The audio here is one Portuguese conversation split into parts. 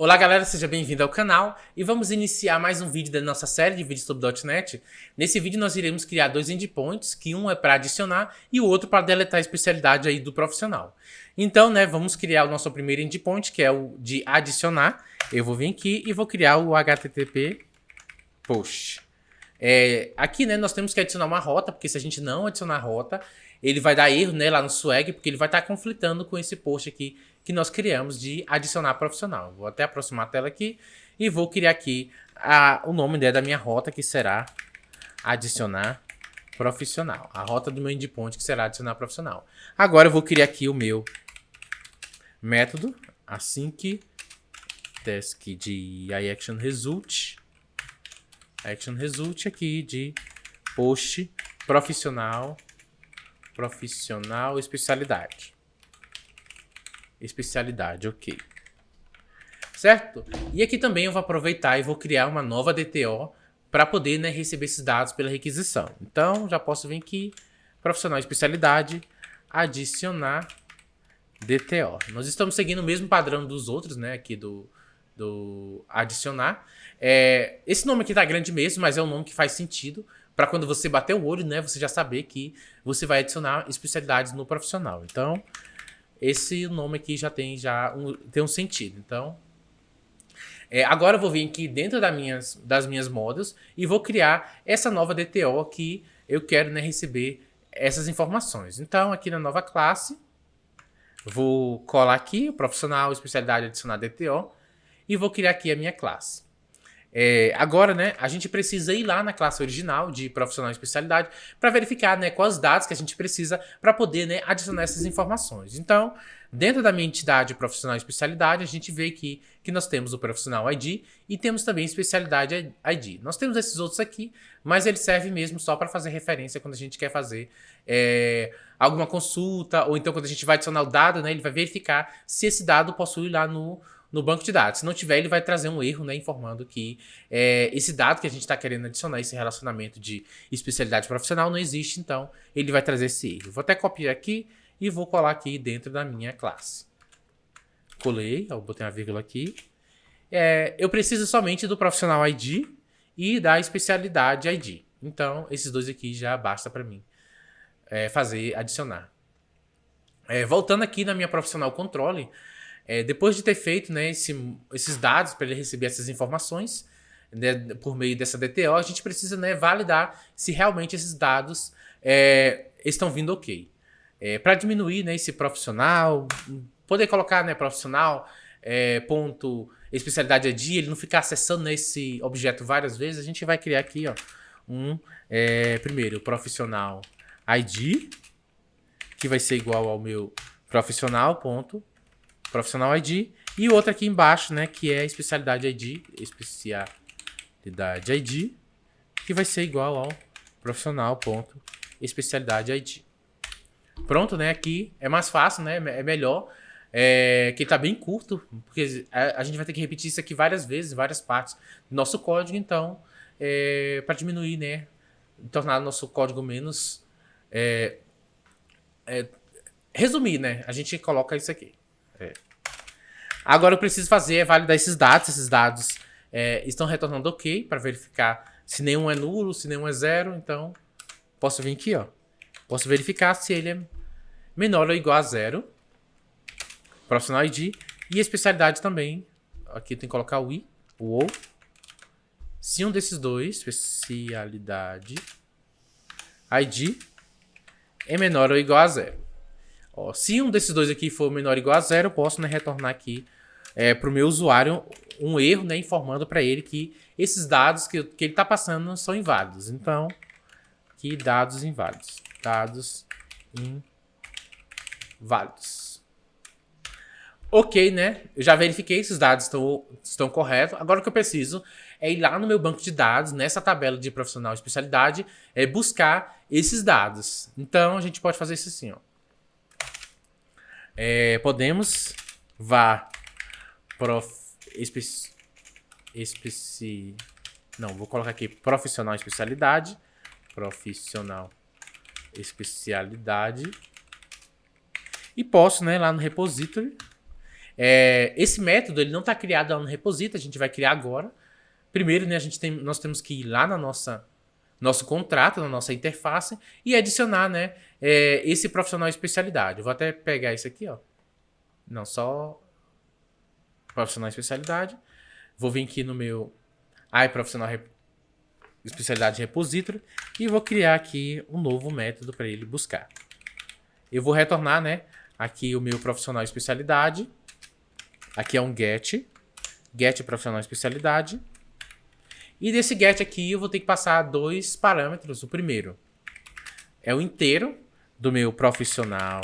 Olá galera, seja bem-vindo ao canal e vamos iniciar mais um vídeo da nossa série de vídeos sobre .NET. Nesse vídeo nós iremos criar dois endpoints, que um é para adicionar e o outro para deletar a especialidade aí do profissional. Então, vamos criar o nosso primeiro endpoint, que é o de adicionar. Eu vou vir aqui e vou criar o HTTP post. Aqui, nós temos que adicionar uma rota, porque se a gente não adicionar rota, ele vai dar erro, lá no swag, porque ele vai estar conflitando com esse post aqui que nós criamos de adicionar profissional. Vou até aproximar a tela aqui e vou criar aqui o nome da minha rota, que será adicionar profissional. A rota do meu endpoint, que será adicionar profissional. Agora eu vou criar aqui o meu método async task de iActionResult. Result aqui de post profissional especialidade, ok. Certo? E aqui também eu vou aproveitar e vou criar uma nova DTO para poder receber esses dados pela requisição. Então, já posso vir aqui, profissional especialidade, adicionar DTO. Nós estamos seguindo o mesmo padrão dos outros, aqui do adicionar. Esse nome aqui tá grande mesmo, mas é um nome que faz sentido para quando você bater o olho, você já saber que você vai adicionar especialidades no profissional. Então, esse nome aqui já tem um sentido. Então, agora eu vou vir aqui dentro das minhas modas e vou criar essa nova DTO que eu quero receber essas informações. Então, aqui na nova classe, vou colar aqui o profissional, especialidade, adicionar DTO e vou criar aqui a minha classe. Agora, a gente precisa ir lá na classe original de profissional e especialidade para verificar, quais dados que a gente precisa para poder, adicionar essas informações. Então, dentro da minha entidade profissional e especialidade, a gente vê aqui que nós temos o profissional ID e temos também especialidade ID. Nós temos esses outros aqui, mas ele serve mesmo só para fazer referência quando a gente quer fazer alguma consulta, ou então quando a gente vai adicionar o dado, ele vai verificar se esse dado possui lá no banco de dados. Se não tiver, ele vai trazer um erro, informando que esse dado que a gente está querendo adicionar, esse relacionamento de especialidade profissional, não existe, então ele vai trazer esse erro. Vou até copiar aqui e vou colar aqui dentro da minha classe. Colei, eu botei uma vírgula aqui. Eu preciso somente do profissional ID e da especialidade ID. Então, esses dois aqui já basta para mim adicionar. Voltando aqui na minha profissional controle, depois de ter feito esses dados para ele receber essas informações por meio dessa DTO, a gente precisa validar se realmente esses dados estão vindo ok. Para diminuir esse profissional, poder colocar profissional, ponto, especialidade ID, ele não ficar acessando esse objeto várias vezes, a gente vai criar aqui primeiro o profissional ID, que vai ser igual ao meu profissional ID, e o outro aqui embaixo, que é especialidade ID, que vai ser igual ao profissional.especialidade ID. Pronto, aqui é mais fácil, é melhor, que tá bem curto, porque a gente vai ter que repetir isso aqui várias vezes, várias partes do nosso código, então, para diminuir, tornar o nosso código menos, resumir, a gente coloca isso aqui. Agora eu preciso validar esses dados. Esses dados estão retornando ok, para verificar se nenhum é nulo, se nenhum é zero. Então, posso vir aqui, posso verificar se ele é menor ou igual a zero. Profissional ID e especialidade também. Aqui tem que colocar o I, o ou. Se um desses dois, especialidade ID, é menor ou igual a zero. Se um desses dois aqui for menor ou igual a zero, eu posso retornar aqui para o meu usuário um erro, informando para ele que esses dados que ele está passando são inválidos. Então, aqui dados inválidos. Dados inválidos. Ok, eu já verifiquei se os dados estão corretos. Agora o que eu preciso é ir lá no meu banco de dados, nessa tabela de profissional e especialidade, buscar esses dados. Então, a gente pode fazer isso assim, podemos var vou colocar aqui profissional especialidade, e posso, lá no repository, Esse método ele não está criado lá no repository, a gente vai criar agora. Primeiro, né, nós temos que ir lá na nosso contrato, na nossa interface, e adicionar, né, esse profissional especialidade. Eu vou até pegar esse aqui, ó. Não, só profissional especialidade. Vou vir aqui no meu profissional especialidade repository e vou criar aqui um novo método para ele buscar. Eu vou retornar, né, aqui o meu profissional especialidade. Aqui é um get profissional especialidade. E desse get aqui eu vou ter que passar 2 parâmetros. O primeiro é o inteiro do meu profissional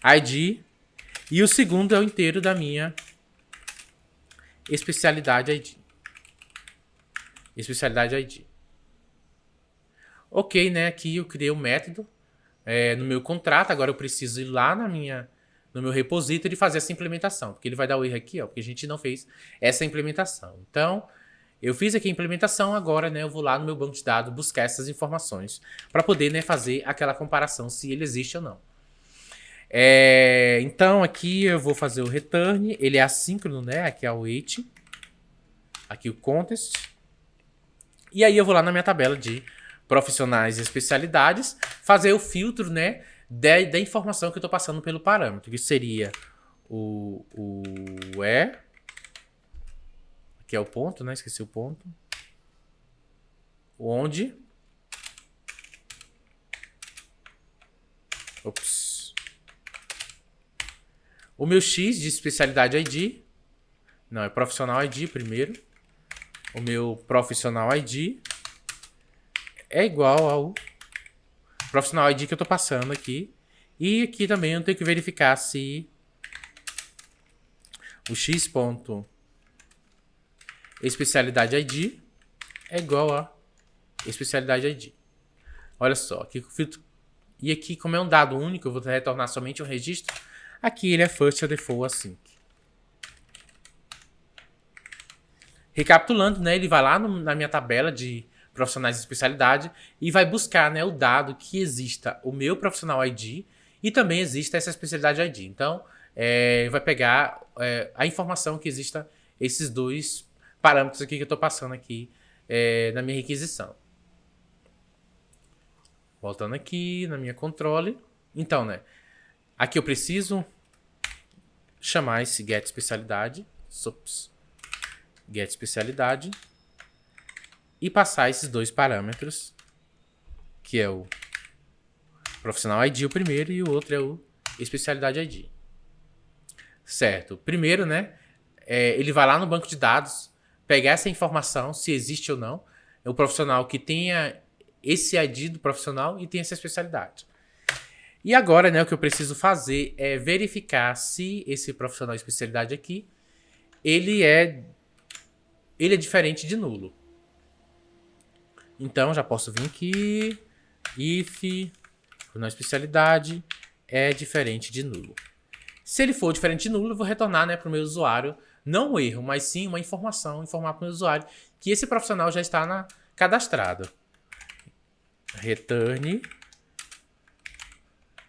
ID. E o segundo é o inteiro da minha especialidade ID. Especialidade ID. Ok, né? Aqui eu criei um método no meu contrato. Agora eu preciso ir lá no meu repository e fazer essa implementação. Porque ele vai dar o erro aqui, ó, porque a gente não fez essa implementação. Então, eu fiz aqui a implementação, agora, né, eu vou lá no meu banco de dados buscar essas informações para poder, né, fazer aquela comparação se ele existe ou não. Então, aqui eu vou fazer o return. Ele é assíncrono, né? Aqui é o await. Aqui o context. E aí eu vou lá na minha tabela de profissionais e especialidades fazer o filtro, né, da informação que eu estou passando pelo parâmetro, que seria o aqui é o ponto, né? Esqueci o ponto. Onde. Ops. O meu X de especialidade ID. Não, é profissional ID primeiro. O meu profissional ID é igual ao profissional ID que eu estou passando aqui. E aqui também eu tenho que verificar se o X ponto especialidade ID é igual a especialidade ID. Olha só, aqui o filtro. E aqui, como é um dado único, eu vou retornar somente um registro. Aqui ele é first default async. Recapitulando, né, ele vai lá na minha tabela de profissionais de especialidade e vai buscar, né, o dado que exista o meu profissional ID e também exista essa especialidade ID. Então, vai pegar a informação que exista esses 2 parâmetros aqui que eu estou passando aqui na minha requisição. Voltando aqui na minha controle. Então, né, aqui eu preciso chamar esse get especialidade. Get especialidade. E passar esses 2 parâmetros, que é o profissional ID o primeiro e o outro é o especialidade ID. Certo. Primeiro, né, ele vai lá no banco de dados, pegar essa informação, se existe ou não, é o profissional que tenha esse ID do profissional e tem essa especialidade. E agora, né, o que eu preciso fazer é verificar se esse profissional de especialidade aqui, ele é diferente de nulo. Então, já posso vir aqui, if, na especialidade, é diferente de nulo. Se ele for diferente de nulo, eu vou retornar, né, para o meu usuário, não um erro, mas sim uma informação, informar para o meu usuário que esse profissional já está cadastrado. Return,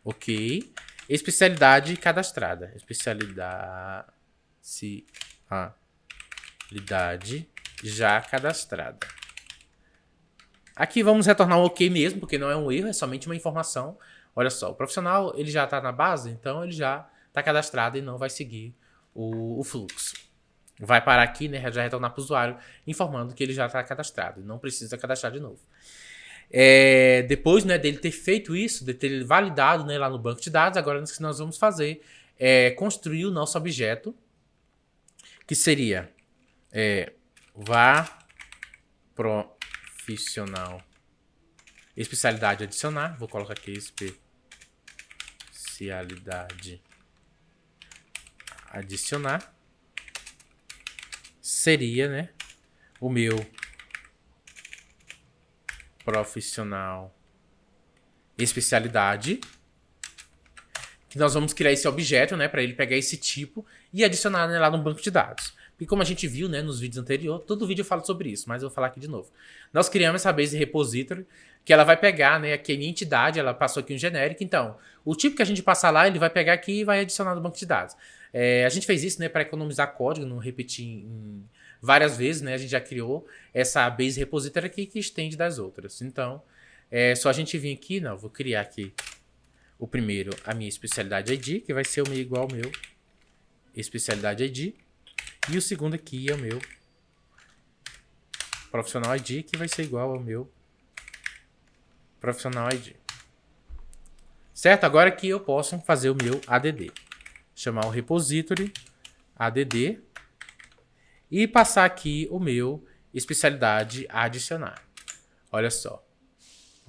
ok, especialidade cadastrada. Especialidade já cadastrada. Aqui vamos retornar um ok mesmo, porque não é um erro, é somente uma informação. Olha só, o profissional ele já está na base, então ele já está cadastrado e não vai seguir o fluxo. Vai parar aqui, né, já retornar para o usuário, informando que ele já está cadastrado. Não precisa cadastrar de novo. Depois, né, dele ter feito isso, de ter validado, né, lá no banco de dados, agora o que nós vamos fazer é construir o nosso objeto, que seria var profissional especialidade adicionar. Vou colocar aqui especialidade adicionar. Seria, né, o meu profissional especialidade, que nós vamos criar esse objeto, né, para ele pegar esse tipo e adicionar, né, lá no banco de dados. E como a gente viu, né, nos vídeos anteriores, todo vídeo eu falo sobre isso, mas eu vou falar aqui de novo. Nós criamos essa base repository, que ela vai pegar, né, aqui a minha entidade, ela passou aqui um genérico, então, o tipo que a gente passar lá, ele vai pegar aqui e vai adicionar no banco de dados. A gente fez isso, né, para economizar código, não repetir várias vezes, né? A gente já criou essa base repository aqui que estende das outras. Então, é só a gente vir aqui, não, vou criar aqui o primeiro, a minha especialidade ID, que vai ser o meu igual ao meu especialidade ID. E o segundo aqui é o meu profissional ID, que vai ser igual ao meu profissional ID. Certo? Agora aqui eu posso fazer o meu ADD. Chamar o repository ADD e passar aqui o meu especialidade adicionar. Olha só.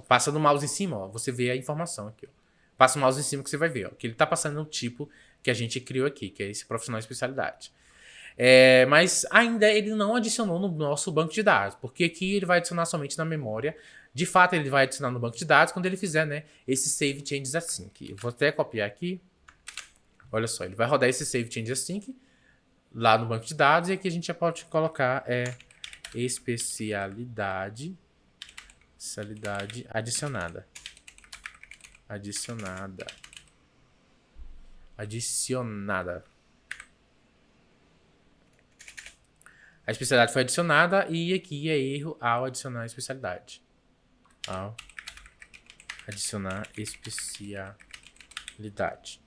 Passa no mouse em cima, ó, você vê a informação aqui. Ó. Passa o mouse em cima que você vai ver, ó, que ele está passando no tipo que a gente criou aqui, que é esse profissional especialidade. Mas ainda ele não adicionou no nosso banco de dados, porque aqui ele vai adicionar somente na memória. De fato, ele vai adicionar no banco de dados quando ele fizer, né, esse save changes async. Eu vou até copiar aqui. Olha só, ele vai rodar esse save changes async lá no banco de dados, e aqui a gente já pode colocar especialidade adicionada. A especialidade foi adicionada e aqui é erro ao adicionar a especialidade. Ao adicionar especialidade.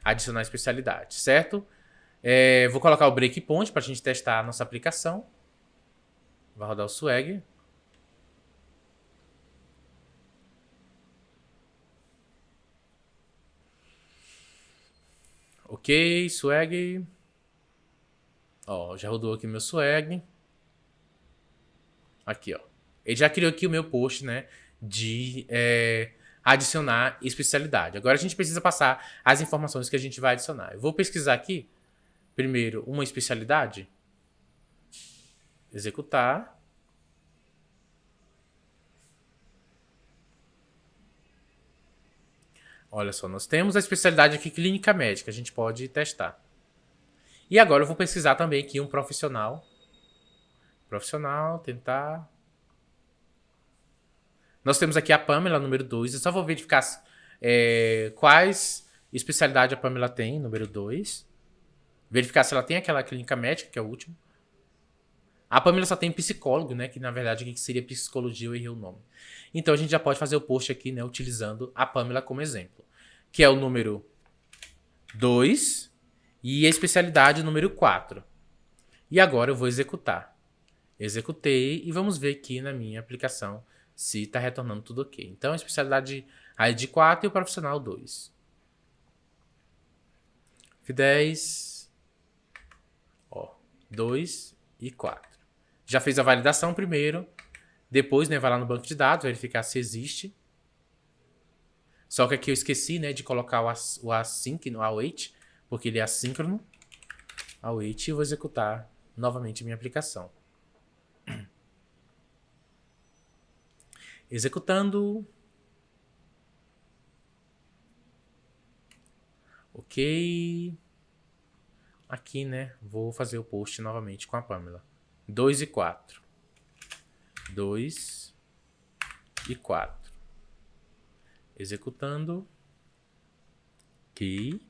Adicionar especialidade, certo? Vou colocar o breakpoint para a gente testar a nossa aplicação. Vai rodar o swag. Ok, swag. Ó, já rodou aqui meu swag. Aqui, ó. Ele já criou aqui o meu post, né? De adicionar especialidade. Agora a gente precisa passar as informações que a gente vai adicionar. Eu vou pesquisar aqui. Primeiro, uma especialidade. Executar. Olha só, nós temos a especialidade aqui clínica médica. A gente pode testar. E agora eu vou pesquisar também aqui um profissional. Profissional, tentar. Nós temos aqui a Pamela, número 2. Eu só vou verificar quais especialidades a Pamela tem, número 2. Verificar se ela tem aquela clínica médica, que é o último. A Pamela só tem psicólogo, né? Que na verdade aqui seria psicologia, eu errei o nome. Então a gente já pode fazer o post aqui, né? Utilizando a Pamela como exemplo. Que é o número 2 e a especialidade número 4. E agora eu vou executar. Executei e vamos ver aqui na minha aplicação se está retornando tudo ok. Então a especialidade ID 4 e o profissional 2. F10. Ó, 2 e 4. Já fez a validação primeiro. Depois, né, vai lá no banco de dados, verificar se existe. Só que aqui eu esqueci, né, de colocar o async no await, porque ele é assíncrono. Await, e vou executar novamente minha aplicação. Executando. Ok. Aqui, né, vou fazer o post novamente com a Pamela. 2 e 4. 2 e 4. Executando. Aqui.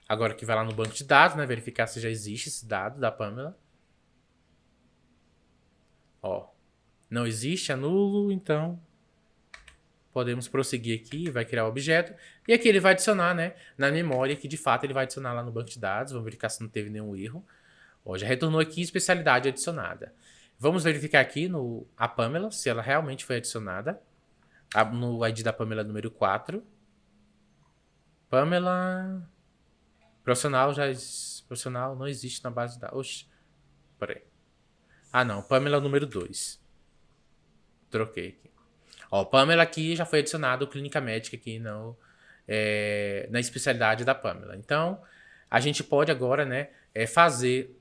Agora que vai lá no banco de dados, né? Verificar se já existe esse dado da Pamela. Ó. Não existe, anulo, então podemos prosseguir aqui, vai criar o objeto. E aqui ele vai adicionar, né? Na memória, que de fato ele vai adicionar lá no banco de dados. Vamos verificar se não teve nenhum erro. Ó, já retornou aqui especialidade adicionada. Vamos verificar aqui a Pamela, se ela realmente foi adicionada. No ID da Pamela número 4. Pamela. Profissional profissional não existe na base de dados. Oxi. Peraí. Ah, não. Pamela número 2. Troquei aqui. Ó, Pamela aqui já foi adicionado clínica médica aqui na especialidade da Pamela. Então, a gente pode agora, né, fazer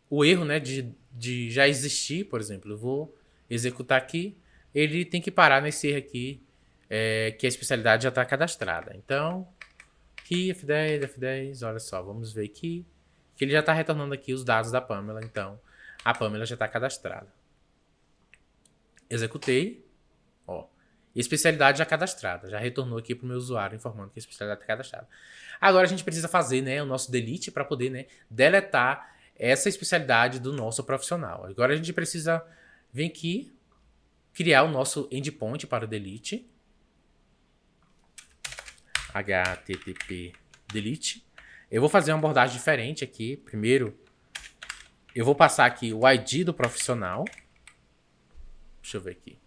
o erro, né, de já existir, por exemplo. Eu vou executar aqui. Ele tem que parar nesse erro aqui, que a especialidade já está cadastrada. Então, aqui, F10, olha só, vamos ver aqui, que ele já está retornando aqui os dados da Pamela. Então, a Pamela já está cadastrada. Executei. Ó. Especialidade já cadastrada. Já retornou aqui para o meu usuário informando que a especialidade está cadastrada. Agora a gente precisa fazer, né, o nosso delete para poder, né, deletar essa especialidade do nosso profissional. Agora a gente precisa vir aqui, criar o nosso endpoint para o delete. HTTP delete. Eu vou fazer uma abordagem diferente aqui. Primeiro, eu vou passar aqui o ID do profissional. Deixa eu ver aqui.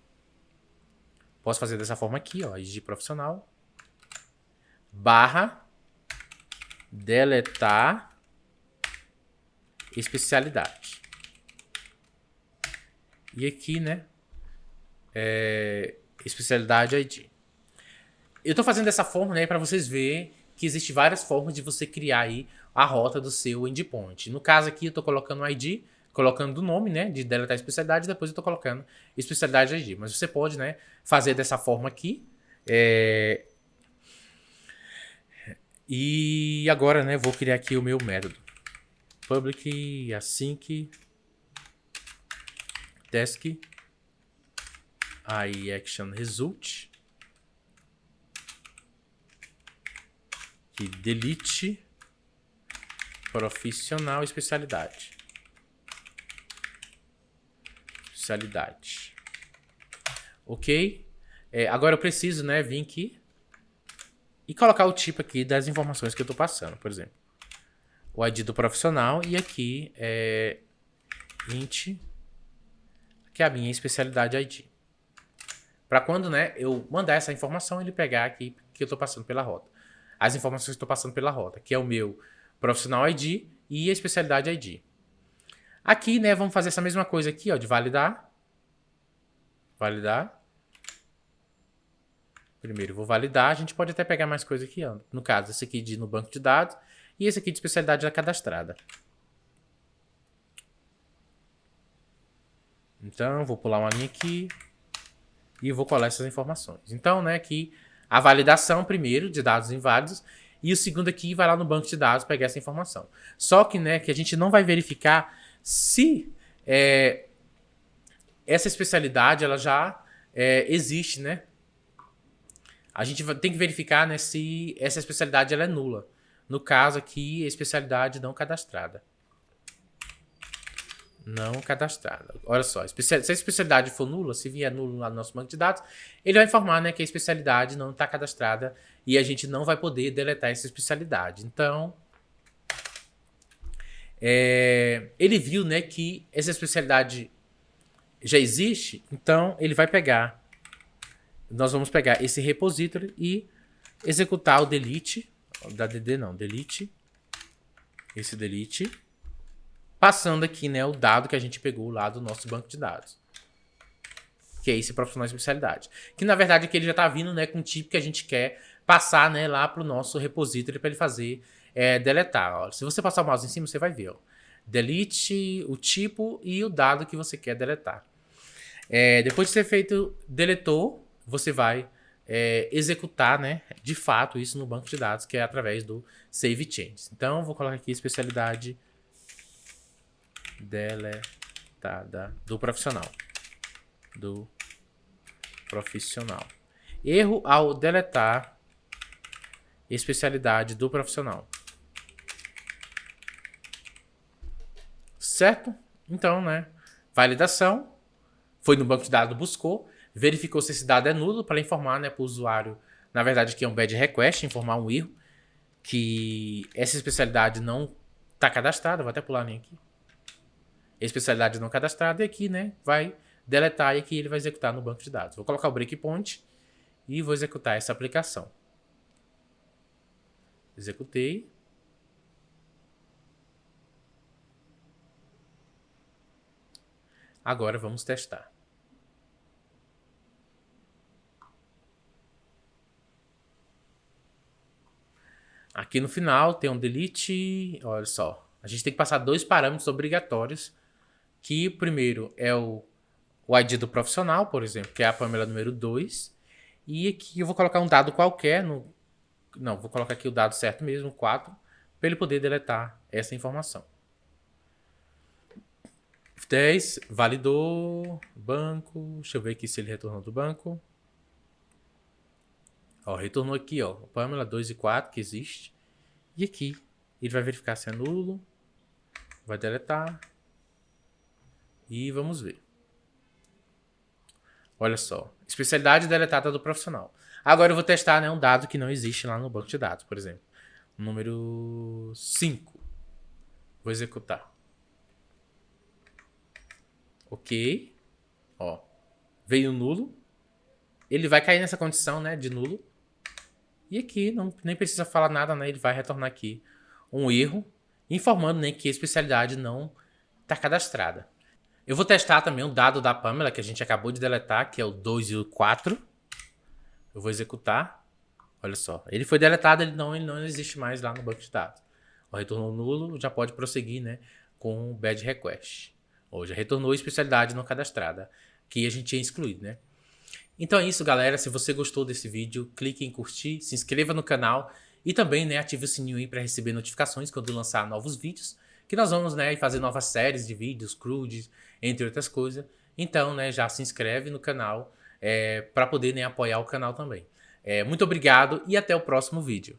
Posso fazer dessa forma aqui, ó, ID profissional. Barra deletar especialidade. E aqui, né, especialidade ID. Eu tô fazendo dessa forma, né, para vocês verem que existe várias formas de você criar aí a rota do seu endpoint. No caso aqui, eu tô colocando o ID, colocando o nome, né, de deletar especialidade, depois eu tô colocando especialidade ID. Mas você pode, né, fazer dessa forma aqui. E agora, né, vou criar aqui o meu método. Public async task action result que delete profissional especialidade. Ok? Agora eu preciso, né, vir aqui e colocar o tipo aqui das informações que eu estou passando. Por exemplo, o ID do profissional e aqui int, que é a minha especialidade ID. Para quando, né, eu mandar essa informação, ele pegar aqui que eu estou passando pela rota. As informações que eu estou passando pela rota, que é o meu profissional ID e a especialidade ID. Aqui, né, vamos fazer essa mesma coisa aqui, ó, de validar. Validar. Primeiro eu vou validar. A gente pode até pegar mais coisa aqui, ó. No caso, esse aqui de no banco de dados e esse aqui de especialidade já cadastrada. Então, vou pular uma linha aqui e vou colar essas informações. Então, né, aqui a validação primeiro de dados inválidos e o segundo aqui vai lá no banco de dados pegar essa informação. Só que, né, que a gente não vai verificar se essa especialidade ela já existe, né? A gente tem que verificar, né, se essa especialidade ela é nula. No caso aqui, a especialidade não cadastrada. Não cadastrada. Olha só, se a especialidade for nula, se vier nulo lá no nosso banco de dados, ele vai informar, né, que a especialidade não está cadastrada e a gente não vai poder deletar essa especialidade. Então, ele viu, né, que essa especialidade já existe, então ele vai pegar. Nós vamos pegar esse repository e executar o delete. Da DD não, delete. Esse delete. Passando aqui, né, o dado que a gente pegou lá do nosso banco de dados. Que é esse profissional de especialidade. Que na verdade aqui ele já está vindo, né, com o tipo que a gente quer passar, né, lá para o nosso repository para ele fazer deletar. Ó. Se você passar o mouse em cima, você vai ver. Ó. Delete, o tipo e o dado que você quer deletar. Depois de ser feito, deletou, você vai executar, né, de fato isso no banco de dados, que é através do save changes. Então, vou colocar aqui especialidade deletada do profissional. Erro ao deletar especialidade do profissional. Certo? Então, né, validação. Foi no banco de dados, buscou, verificou se esse dado é nulo para informar, né, para o usuário, na verdade aqui é um bad request, informar um erro, que essa especialidade não está cadastrada, vou até pular a linha aqui. Especialidade não cadastrada e aqui, né, vai deletar e aqui ele vai executar no banco de dados. Vou colocar o breakpoint e vou executar essa aplicação. Executei. Agora vamos testar. Aqui no final tem um delete. Olha só. A gente tem que passar 2 parâmetros obrigatórios. Que o primeiro é o ID do profissional, por exemplo, que é a Pamela número 2. E aqui eu vou colocar um dado qualquer. Não, vou colocar aqui o dado certo mesmo, 4. Para ele poder deletar essa informação. 10, validou, banco, deixa eu ver aqui se ele retornou do banco. Ó, retornou aqui, ó, Pamela 2 e 4, que existe. E aqui, ele vai verificar se é nulo. Vai deletar. E vamos ver. Olha só. Especialidade deletada do profissional. Agora eu vou testar, né, um dado que não existe lá no banco de dados, por exemplo. Número 5. Vou executar. Ok. Ó. Veio nulo. Ele vai cair nessa condição, né, de nulo. E aqui, nem precisa falar nada, né? Ele vai retornar aqui um erro, informando, né, que a especialidade não está cadastrada. Eu vou testar também o dado da Pamela, que a gente acabou de deletar, que é o 2 e o 4. Eu vou executar. Olha só. Ele foi deletado, ele não existe mais lá no banco de dados. O retornou nulo, já pode prosseguir, né, com o bad request. Ou já retornou especialidade não cadastrada, que a gente tinha excluído, né? Então é isso, galera. Se você gostou desse vídeo, clique em curtir, se inscreva no canal e também, né, ative o sininho aí para receber notificações quando lançar novos vídeos, que nós vamos, né, fazer novas séries de vídeos, crudes, entre outras coisas. Então, né, já se inscreve no canal para poder, né, apoiar o canal também. Muito obrigado e até o próximo vídeo.